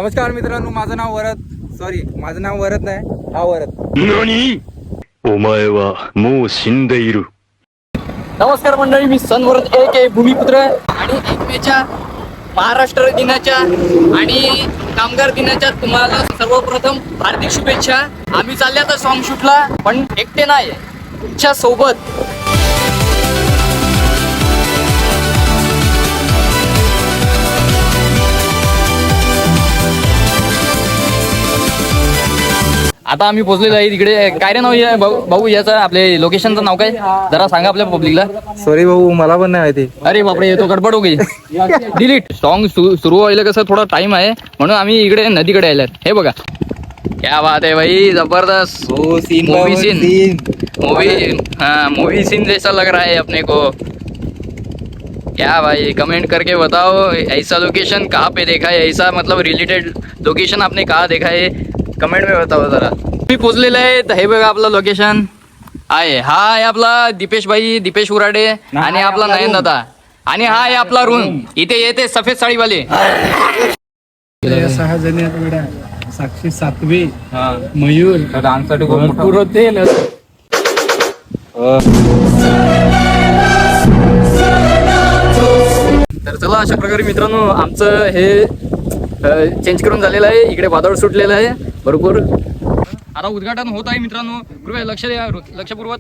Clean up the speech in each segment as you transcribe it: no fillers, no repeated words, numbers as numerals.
नमस्कार मित्रांनो, माझं नाव वरद नाही, हा वरद. नमस्कार मंडळी, मी सनवरद एक भूमिपुत्र आणि 1 मेच्या महाराष्ट्र दिनाच्या आणि कामगार दिनाच्या तुम्हाला सर्वप्रथम हार्दिक शुभेच्छा. आम्ही चालले आता सॉन्ग शूटला, पण एकटे नाही, तुमच्या सोबत. आता आम्ही पोहोचलेलो आहे तिकडे. काय रे नाव आहे भाऊ याचं, आपले लोकेशनचं नाव काय जरा सांगा आपल्या पब्लिकला. सॉरी भाऊ, मला पण नाही माहिती. अरे बापरे, येतो गडबड हो गई. डिलीट. सॉन्ग सुरू व्हायला कसं थोडा टाइम आहे, म्हणून आम्ही इकडे नदीकडे आलो. हे बघा, क्या बात है भाई, जबरदस्त मूवी सीन जैसा लग रहा है अपने को. क्या भाई, कमेंट करके बताओ ऐसा लोकेशन कहाँ पे देखा है, ऐसा मतलब रिलेटेड लोकेशन आपने कहाँ देखा है, कमेंट में बताओ जरा. मी पोचलेलं आहे, तर हे बघा आपलं लोकेशन आहे. हा आहे आपला दीपेश उराडे आणि आपला नयन दादा, आणि हा आहे आपला रूम. इथे येते सफेद साडीवाले 6 जणी आहेत वेड्या. साक्षी सातवी, मयूर डान्ससाठी भरपूर होते. तर चला, अशा प्रकारे मित्रांनो आमचं हे चेंज करून झालेलं आहे. इकडे वादळ सुटलेलं आहे भरपूर. आता उद्घाटन होत आहे मित्रांनो, कृपया लक्ष द्या, लक्षपूर्वक.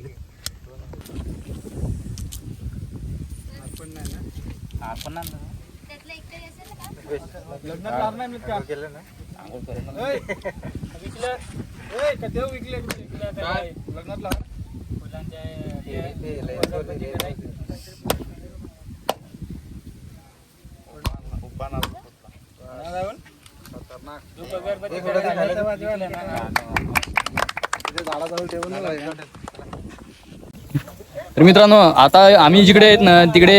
तर मित्रांनो, आता आम्ही जिकडे आहेत ना तिकडे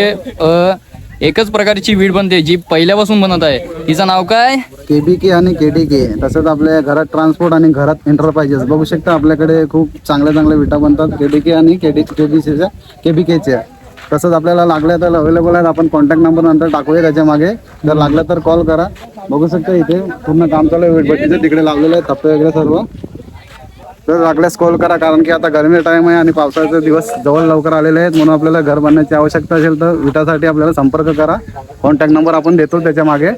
एकच प्रकारची वीड बनते जी पहिल्यापासून बनत आहे. तिचं नाव काय? KBK आणि KDK. तसंच आपल्या घरात ट्रान्सपोर्ट आणि घरात एंटरप्राइजेस बघू शकता. आपल्याकडे खूप चांगल्या विटा बनतात KDK आणि KBKच्या. तसंच आपल्याला लागल्या तर अवेलेबल आहेत. आपण कॉन्टॅक्ट नंबर नंतर टाकूया त्याच्या मागे. जर लागलं तर कॉल करा. बघू शकता इथे पूर्ण काम चालू आहे वीटभट्टीचं. तिकडे लावलेलं आहे टप्पे वगैरे सर्व. तर लागल्यास कॉल करा, कारण की आता गरमी टाइम आहे आणि पावसाचे दिवस जवळ लवकर आलेले आहेत. म्हणून आपल्याला घर बांधण्याची आवश्यकता असेल तर विटासाठी आपल्याला संपर्क करा. कॉन्टॅक्ट नंबर आपण देतो त्याच्या मागे.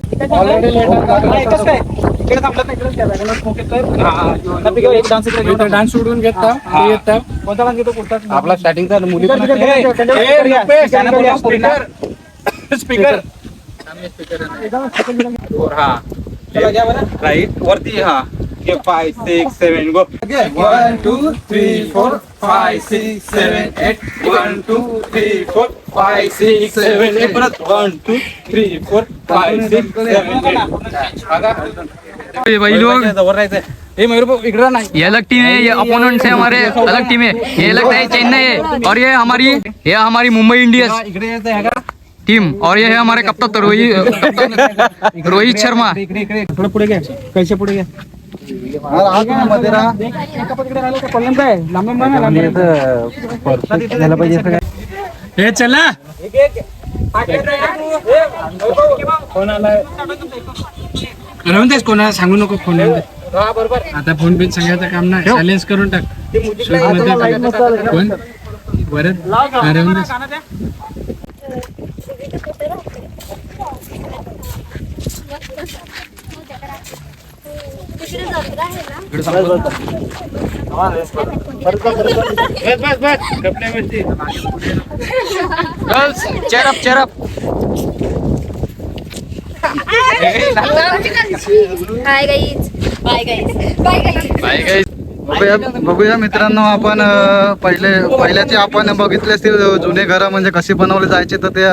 डान्स सोडून घेता आपला स्टार्टिंगचा मुली स्पीकर राईट वरती. हा 5 6 7 गो. 1 2 3 4 5 6 7 8 1 2 3 4 5 6 7 8 परत 1 2 3 4 5 6 7 8. भाई लोग, हे मयूर भाऊ इकडे नाही. ये अलग टीम है, ये अपोनेंट्स है हमारे, अलग टीम है. ये लगता है चेन्नई है, और ये हमारी मुंबई इंडियंस इकडे येत आहे का टीम, और ये है हमारे कप्तान रोहित शर्मा. थोडं पुढे घ्या. कैसे पुढे घ्या. मध्ये राहा. हे चला. राहून देस, कोणाला सांगू नको. फोन आता फोन बिन सांगायचं काम नाही. सायलेन्स करून टाक. कोण परत राहून देस. Girls, cheer up. Hi guys. Bye guys. बघूया मित्रांनो, आपण पहिल्याचे आपण बघितले असतील जुने घरं म्हणजे कशी बनवले जायचे. तर ते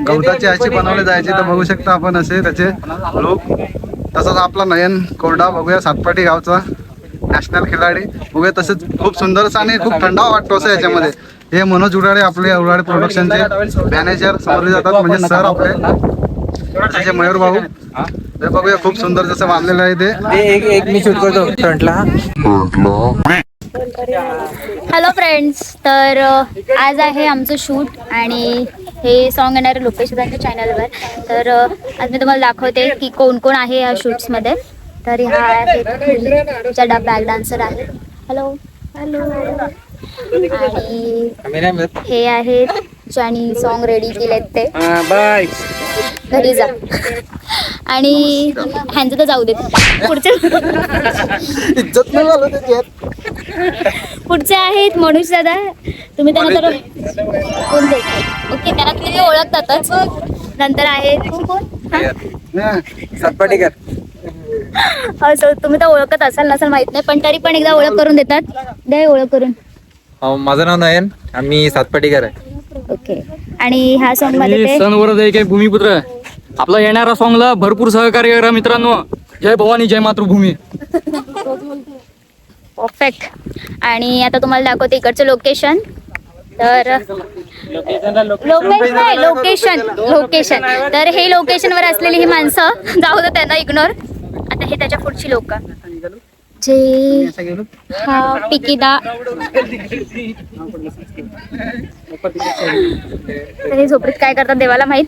गवताची अशी बनवले जायचे. तर बघू शकता आपण असे त्याचे लोक. तसंच आपला नयन कोरडा बघूया, सातपाटी गावचा नॅशनल खिलाडी बघूया. तसंच खूप सुंदरसा आणि खूप थंडावा वाटतो असं याच्यामध्ये. हे मनोज उराडे, आपले उराडे प्रोडक्शनचे मॅनेजर समजले जातात, म्हणजे सर आपले मयूर भाऊ. ते बघूया, खूप सुंदर जसं बांधलेलं आहे ते. एक मी शूट करतो फ्रंटला. हॅलो फ्रेंड्स, तर आज आहे आमचं शूट आणि हे सॉन्ग येणार आहे लोकेश दादांच्या चॅनलवर. तर आज मी तुम्हाला दाखवते की कोण कोण आहे या शूट्समध्ये. तर ह्या आहेत ज्या बॅक डान्सर आहेत. Hello hello. आणि हे आहेत ज्यांनी सॉन्ग रेडी केलेत ते घरी जा. आणि ह्यांचं तर जाऊ देत, पुढचे आहेत मनोज दादा. तुम्ही त्यांना तर कोणते ओके, त्यांना तुम्ही ओळखतातच. नंतर आहेत सातपाटीकर. असं तुम्ही तर ओळखत असाल नसाल माहित नाही, पण तरी पण एकदा ओळख करून देतात. द्या ओळख करून. माझं नाव नयन, आम्ही सातपाटीकर आहे. ओके. आणि ह्या सॉन्ग मध्ये ते सणवरद एक आहे भूमिपुत्र. आपला येणारा सॉंगला भरपूर सहकार्य करा मित्रांनो. जय भवानी जय मातृभूमी. परफेक्ट. आणि आता तुम्हाला दाखवते इकडचं लोकेशन. तर लोकेशन तर हे लोकेशनवर असलेली ही माणसं, जाऊ दे त्यांना इग्नोर. आता हे त्याच्या पुढची लोक जे हा पिकीदा. तर हे झोपडीत काय करतात देवाला माहित.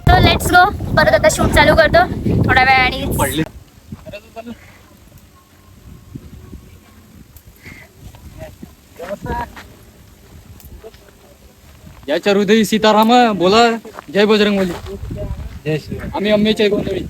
तर लेट्स गो. परत आता शूट चालू करतो थोड्या वेळाने. याच्या हृदयी सीताराम बोला जय बजरंगबली. जय श्री. आम्ही अंबेच्या गोंधळी.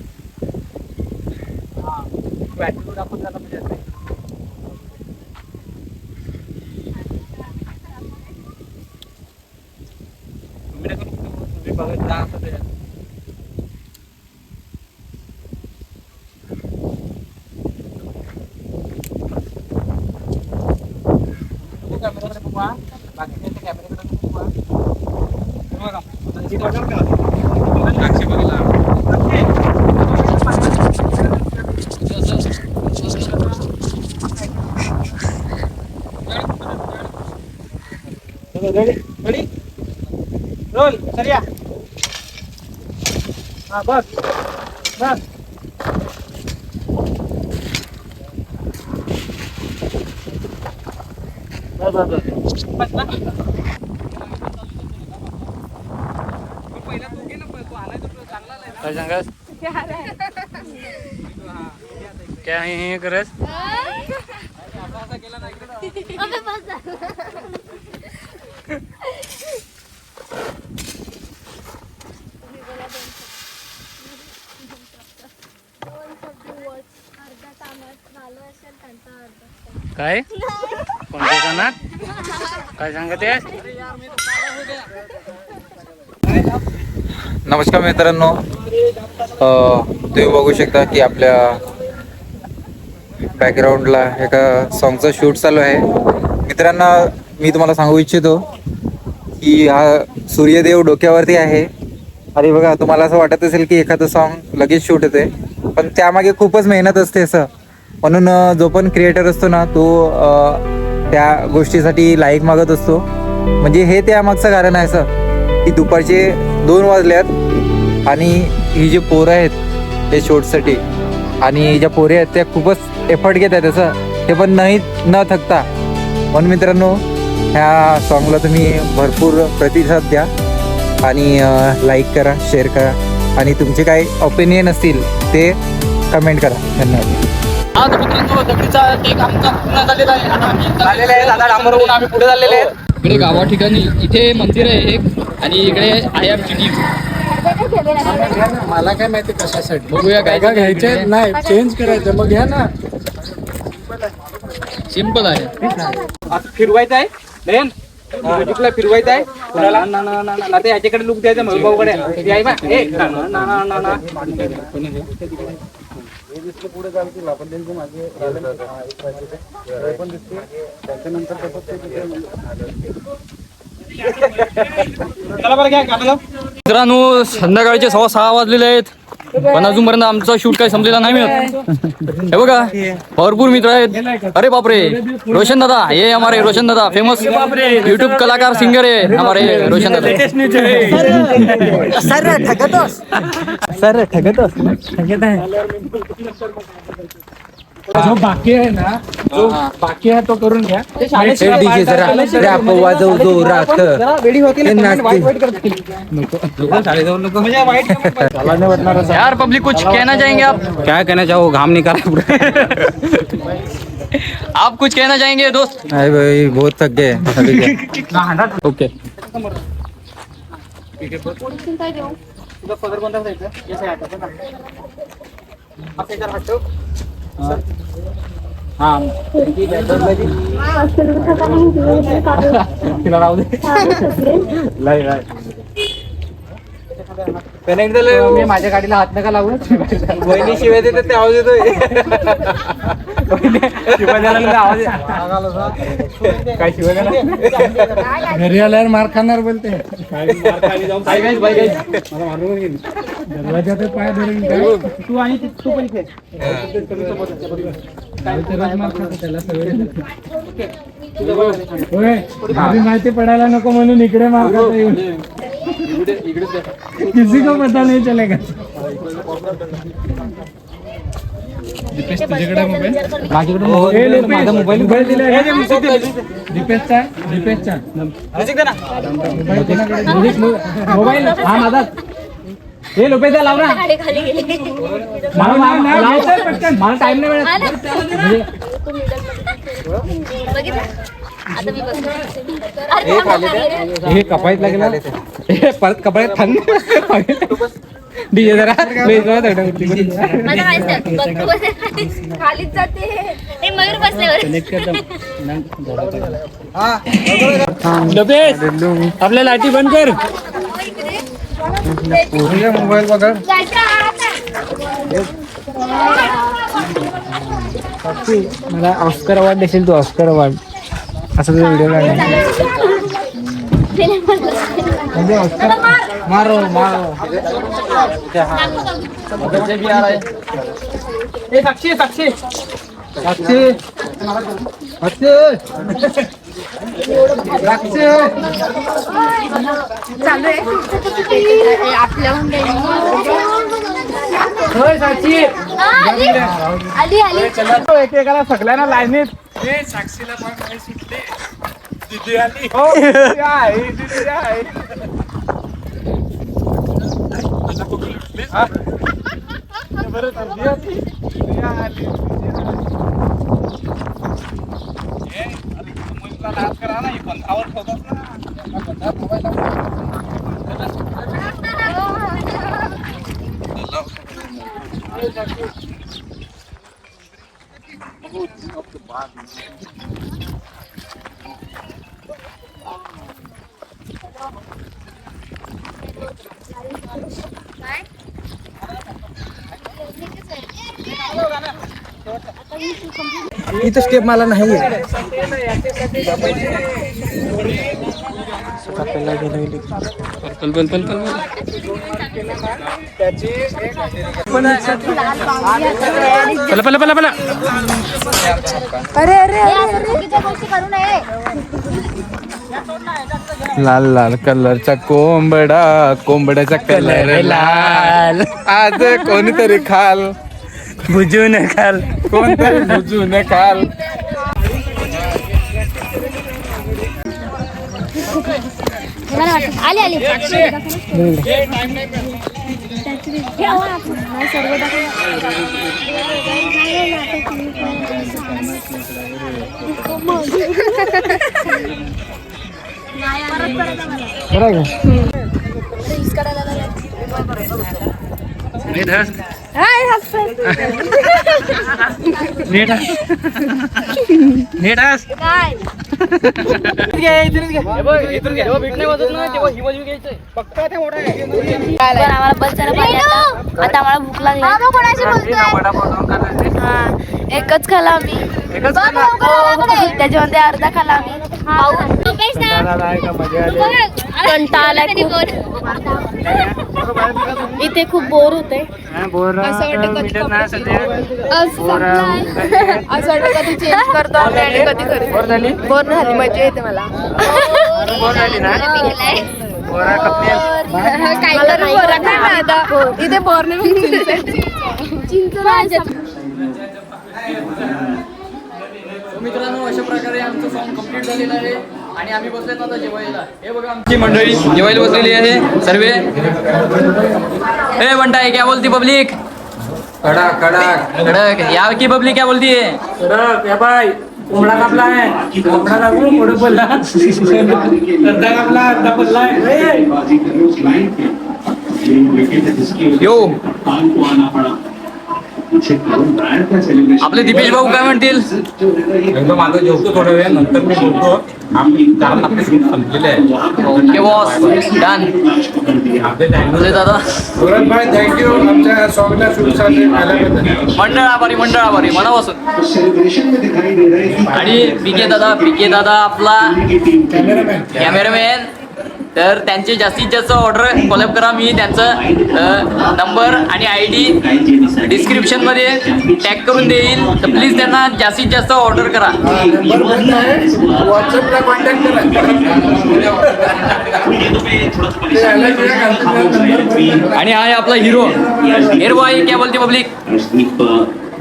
रोल चलिया. हा बस बस. काय सांगास क्या हे करस. काय कोणत्या कानात काय सांगते. नमस्कार मित्रांनो, तुम्ही बघू शकता की आपल्या बॅकग्राऊंडला एका सॉन्गचा शूट चालू आहे. मित्रांनो, मी तुम्हाला सांगू इच्छितो की हा सूर्यदेव डोक्यावरती आहे. आणि बघा, तुम्हाला असं वाटत असेल की एखादं सॉन्ग लगेच शूट होते, पण त्यामागे खूपच मेहनत असते असं. म्हणून जो पण क्रिएटर असतो ना, तो त्या गोष्टीसाठी लाईक मागत असतो. म्हणजे हे त्यामागचं कारण आहे असं की दुपारचे 2 वाजल्यात आणि ही जी पोरं आहेत ते शूटसाठी, आणि ज्या पोरी आहेत त्या खूपच एफर्ट घेत आहेत असं, ते पण न थकता. म्हणून मित्रांनो, ह्या सॉन्गला तुम्ही भरपूर प्रतिसाद द्या आणि लाईक करा, शेअर करा, आणि तुमचे काही ओपिनियन असतील ते कमेंट करा. धन्यवाद. आज मित्रांनो दगडीचा टेक आमचा पूर्ण झालेला आहे. आता आम्ही पुढे चाललेले आहेत. इकडे गावा ठिकाणी इथे मंदिर आहे एक, आणि इकडे आहे आमची टीम. मला काय माहिती कशासाठी बघूया काय काय घ्यायचे नाही, चेंज करायचं मग घ्या ना. सिंपल आहे. आता फिरवायचं आहे लेन म्युझिकला फिरवायचं आहे. ना ना ना ना ना ते याच्याकडे लुक द्यायचं भाऊकडे आहे बा. ए ना ना ना ना ना. पुढे चालतील आपण त्यांचे मागे पण दिसते त्याच्यानंतर मित्रांनो, संध्याकाळचे 6:15 वाजलेले आहेत, पण अजूनपर्यंत आमचा शूट काही संपलेला नाही मिळत. हे बघा, भरपूर मित्र आहेत. अरे बापरे, रोशन दादा, ये हमारे रोशन दादा फेमस यूट्यूब कलाकार सिंगर है हमारे रोशन दादा. जो बाकी आहे ना, जो बाकी आहे तो करून घ्या. डीजे जरा रॅप वाजव जोरात यार पब्लिक कुछ कहना चाहेंगे आप? क्या कहना चाहो, घाम निकाला आप कुछ कहना चाहेंगे दोस्त? अरे भाई बहुत थक गए अभी के। ओके. कनेक्ट झालं. मी माझ्या गाडीला हात नका लावू. वहिनी शिवाय देते ते आवाज येतोय. शिवाय द्यायला आवाज काय शिवाय द्यायला घरी आल्यावर मार खाणार बोलते. दरवाजात पाय धरून तू आणि तू पण इथे. मार खातो त्याला सवय. होय, घरी माहिती पडायला नको म्हणून इकडे मार खातो येऊन. किसी को पता नहीं चलेगा. तुझ्याकडे मोबाईल? माझा मोबाईल दिला. दीपेशचा मोबाईल हा माझा. हे लोपेशचा लाव ना. मला टाइम नाही मिळत. हे कपाळीत लागेल. हे परत कपाळीत थंड डीजे जरा खालीच जाते. मयूर बसल्यावर लोपेश आपल्या लाठी बंद कर. मोबाईल बघा. मला ऑस्कर अवॉर्ड देशील तू? ऑस्कर अवॉर्ड असं व्हिडिओ म्हणजे ऑस्कर मारो मारो. साक्षी साक्षी साक्षी एकेकाला सगळ्यांना लाईनीत. साक्षीला पण सुटले. दिदी आली. हो दिदी आहे. इथं स्टेप मला नाही. लाल लाल कलरचा कोंबडा, कोंबड्याचा कलर लाल. आज कोणीतरी खाल बुजून खाल. कोणतरी बुजून खाल. आली आली. आम्हाला बस झालं पाहिजे. आता आम्हाला भूक लागली. एकच खाला आम्ही. त्याच्यामध्ये अर्धा खाला आम्ही. कंटाळा आलाय खूप. इथे खूप बोर होते. असं वाटतं कधी चेंज करतो आम्ही आणि कधी करतो. बोर झाली, मजा येते मला. काय करू बोरा काय आता इथे बोर नाही. चिंच मित्रांनो अशा प्रकारे आमचं सॉन्ग कम्प्लीट झालेलं आहे आणि आम्ही बसलेत आता जेवायला. हे बघा आमची मंडळी जेवायला बसलेली आहे सर्वे. हे बंटा है क्या बोलती पब्लिक? कडक कडक कडक. यहाँ की पब्लिक क्या बोलती है? कडक या बाय कोंबडा कापला आहे कोंबडा लागू पुढे पडला अर्धा कापला अर्धा पडला यो आपले दीपेश भाऊ काय म्हणतील? एकदम माझं जेवतो थोडा वेळ नंतर मी बोलतो. कारण आपले शूट संपलेले आहे. Okay boss done. आपले टाइम दादा भाई थँक्यू आमच्या सॉंगला शूटसाठी आल्याबद्दल. मंडळ आभारी मनापासून. आणि पीके दादा आपला कॅमेरामॅन. तर त्यांचे जास्तीत जास्त ऑर्डर कॉलअप करा. मी त्यांचं नंबर आणि ID डिस्क्रिप्शनमध्ये टॅग करून देईल. तर प्लीज त्यांना जास्तीत जास्त ऑर्डर करा. व्हॉट्सअपला कॉन्टॅक्ट करा. आणि हा आहे आपला हिरो बॉय क्या बोलते पब्लिक?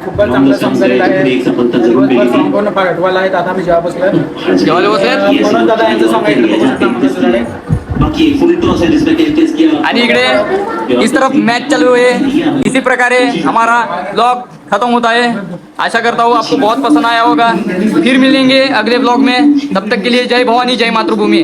खूपच चांगलं समजलेलं आहे. संपूर्ण पाठवायला आहेत. आता मी जेव्हा बसलोय जेवायला बसलेत. म्हणून दादा यांचं सांगायचं. आणि इकडे इस तरफ मैच चालू है. इसी प्रकारे हमारा ब्लॉग खत्म होता है. आशा करता हूँ आपको बहुत पसंद आया होगा. फिर मिलेंगे अगले ब्लॉग में. तब तक के लिए जय भवानी जय मातृभूमि.